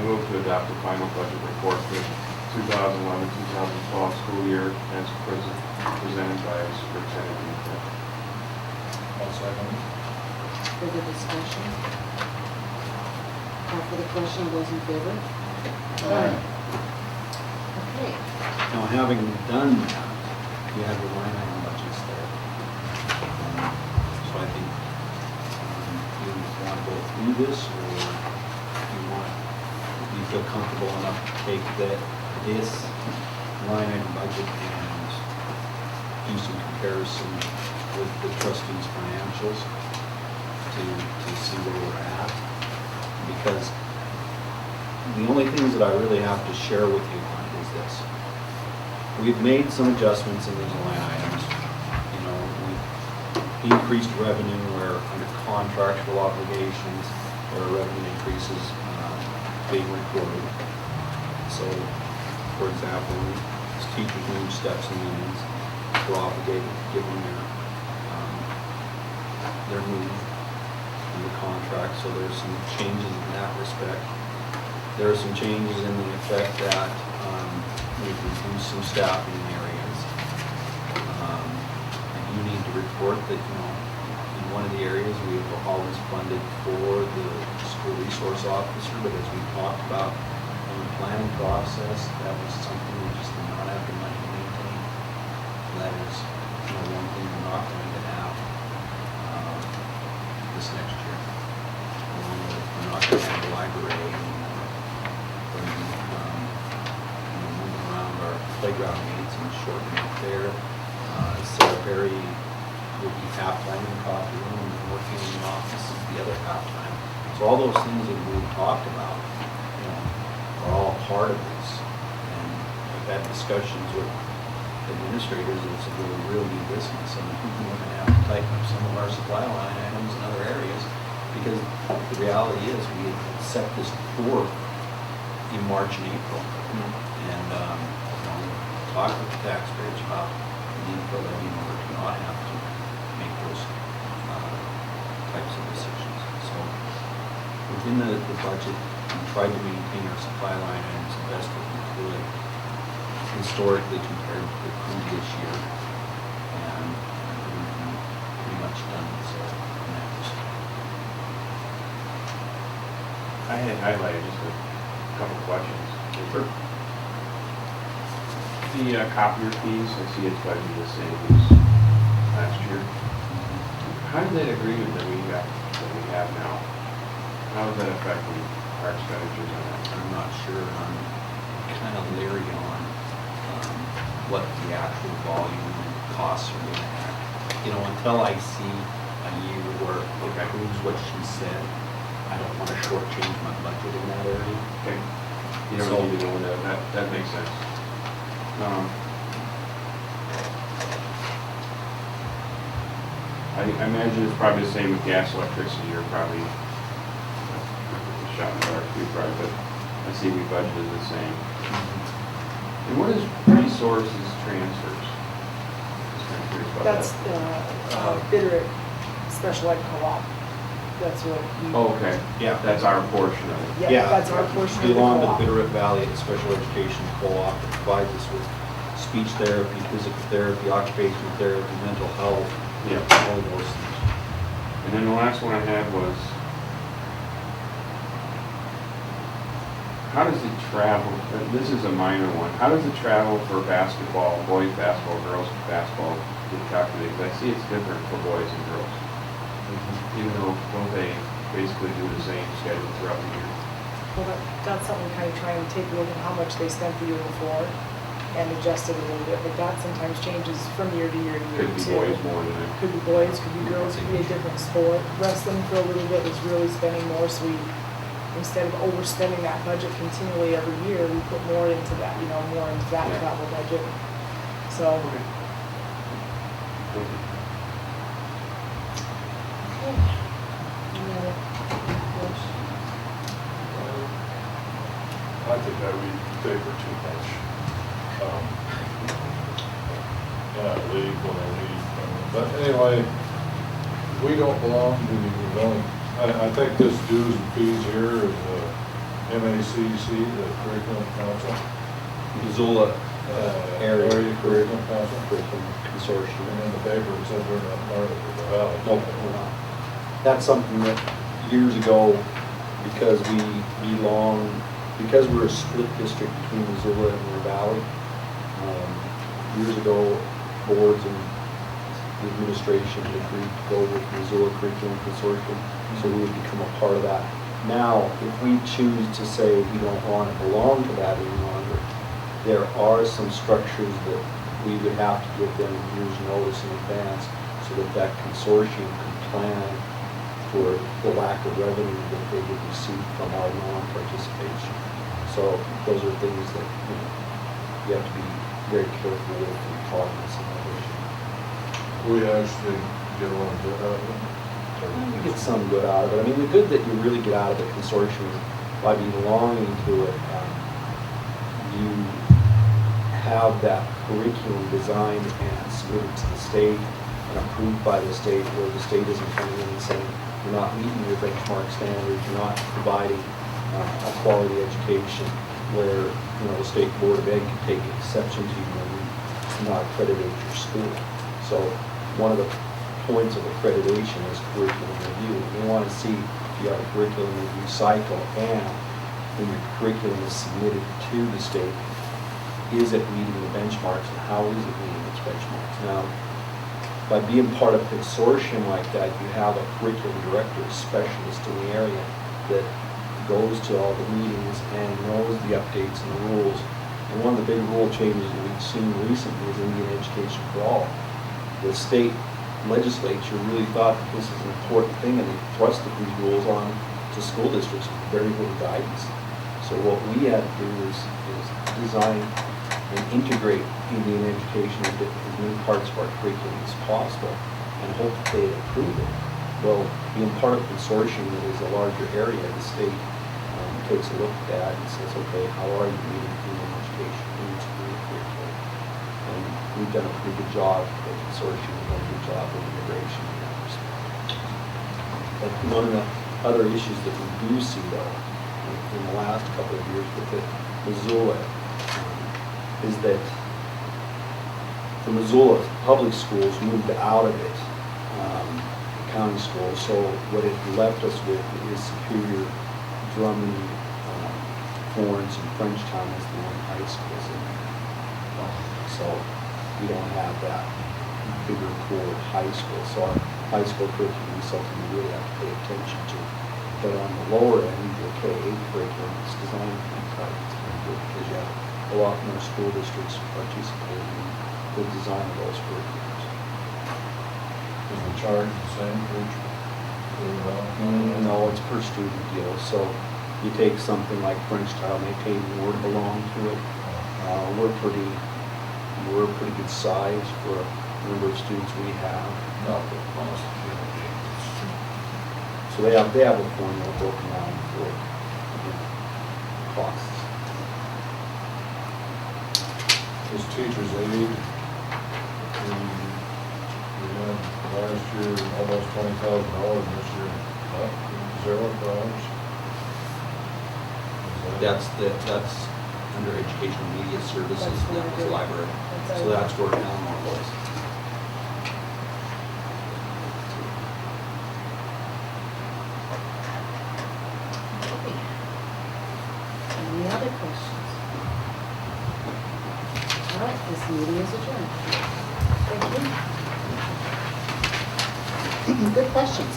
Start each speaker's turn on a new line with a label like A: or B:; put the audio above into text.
A: move to adopt the final budget report for the 2011-2012 school year as presented by Superintendent Meeker.
B: I'll second.
C: Further discussion? Call for the question, all those in favor?
B: Aye.
C: Okay.
D: Now, having done that, you have your line item budgets there. So I think you want to go through this, or you feel comfortable enough to take this line item budget and do some comparison with the trustees' financials to see where we're at. Because the only things that I really have to share with you on is this. We've made some adjustments in these line items. You know, we've increased revenue where under contractual obligations, where revenue increases being recorded. So, for example, as teachers move steps and unions, we're obligated to give them their move in the contract. So there's some changes in that respect. There are some changes in the effect that we've reduced some staffing areas. And you need to report that, you know, in one of the areas we have always funded for the school resource officer, but as we talked about in the planning process, that was something we just did not have the money to maintain. That is, you know, one thing we're not going to have this next year. We're not going to have the library anymore. We're going to move around our playground needs and shorten up there. Sarah Berry will be half-time in the coffee room and working in the office the other half-time. So all those things that we've talked about, you know, are all part of this. And I've had discussions with administrators that said, well, we really need this, and some we're going to have to tighten up some of our supply line items in other areas, because the reality is we had set this forth in March and April. And talk with the taxpayers about the need for levy in order to not have to make those types of decisions. So within the budget, we tried to maintain our supply line items the best that we could historically compared to the previous year, and we've pretty much done so in that respect.
A: I had highlighted just a couple questions.
D: Sure.
A: The copier fees, I see it's budgeted the same as last year. How did that agreement that we have now, how is that affecting our expenditures on that?
D: I'm not sure. I'm kind of leery on what the actual volume and costs are going to have. You know, until I see a year where it proves what she said, I don't want to shortchange my budget in that area.
A: Okay. You don't need to know that. That makes sense. I imagine it's probably the same with gas, electricity, or probably shot in the dark too, probably, but I see we budgeted the same. And what is resources transfers? Just kind of curious about
E: That's
A: that.
E: the bidder special ed co-op. That's what we.
A: Oh, okay.
D: Yeah.
A: That's our portion of it.
E: Yeah, that's our portion of the
D: belong to
E: co-op.
D: the Bitterroot Valley Special Education Co-op that provides us with speech therapy, physical therapy, occupational therapy, mental health,
A: Yeah.
D: all those things.
A: And then the last one I had was, how does it travel? This is a minor one. How does it travel for basketball, boys basketball, girls basketball get calculated? Because I see it's different for boys and girls. Even though don't they basically do the same schedule throughout the year?
E: Well, that's something we kind of try and take a look at how much they spent the year before and adjust it a little bit, but that sometimes changes from year to year to year
A: Could be
E: too.
A: boys more than it.
E: Could be boys, could be girls, could be a different sport. Wrestling for a little bit was really spending more, so we, instead of overspending that budget continually every year, we put more into that, you know, more into that
A: Yeah.
E: travel budget. So.
A: Okay. Thank you.
E: Any other questions?
B: I think that we favor too much. In our league when I leave. But anyway, we don't belong to the only, I think this dues and fees here is MACC, the curriculum council.
D: Missoula Area
B: Area Curriculum Council.
D: Curriculum Consortium.
B: And in the paper, it says we're not part of the valley.
D: Nope, we're not. That's something that years ago, because we belong, because we're a split district between Missoula and River Valley, years ago, boards and the administration agreed to go with Missoula Curriculum Consortium, so we would become a part of that. Now, if we choose to say we don't want to belong to that any longer, there are some structures that we would have to give them years' notice in advance so that that consortium can plan for the lack of revenue that they would receive from our non-participation. So those are things that, you have to be very careful with and cognizant of.
B: We actually get a lot of good out of it.
D: You get some good out of it. I mean, the good that you really get out of the consortium is by belonging to it, you have that curriculum designed and submitted to the state and approved by the state, where the state isn't coming in and saying, you're not meeting your benchmark standards, you're not providing a quality education, where, the state board of ed can take exception to you when you not accredited your school. So one of the points of accreditation is curriculum review. We want to see if you have a curriculum review cycle, and when your curriculum is submitted to the state, is it meeting the benchmarks, and how is it meeting its benchmarks? Now, by being part of a consortium like that, you have a curriculum director, a specialist in the area that goes to all the meetings and knows the updates and the rules. And one of the big rule changes that we've seen recently is Indian Education for All. The state legislature really thought that this is an important thing, and they thrusted these rules on to school districts with very little guidance. So what we had to do is design and integrate Indian education into as many parts of our curriculum as possible, and hope that they approve it. Well, being part of a consortium that is a larger area, the state takes a look at that and says, okay, how are you meeting Indian education in its curriculum? And we've done a pretty good job, the consortium, we've done a good job of integration in that respect. But one of the other issues that we do see, though, in the last couple of years with Missoula, is that the Missoula public schools moved out of it, county schools. So what it left us with is Superior, Drummond, Florence, and Frenchtown as the only high schools in there. So we don't have that bigger pool of high school. So our high school curriculum is something we really have to pay attention to. But on the lower end, the K-8 curriculum is designed to be tight. It's pretty good because you have a lot more school districts participating in the design of those curriculums.
B: Is the charge the same for each?
D: No, it's per student deal. So you take something like Frenchtown, they pay more to belong to it. We're a pretty good size for the number of students we have.
B: Not the cost.
D: So they have a formula broken down for costs.
B: This teacher's aid, we had last year almost $20,000, this year $0.
D: That's under educational media services,
E: That's
D: and that was
E: where-
D: library.
E: that's
D: So
E: our-
D: that's where Eleanor was.
C: Any other questions? All right, this meeting is adjourned. Thank you. Good questions.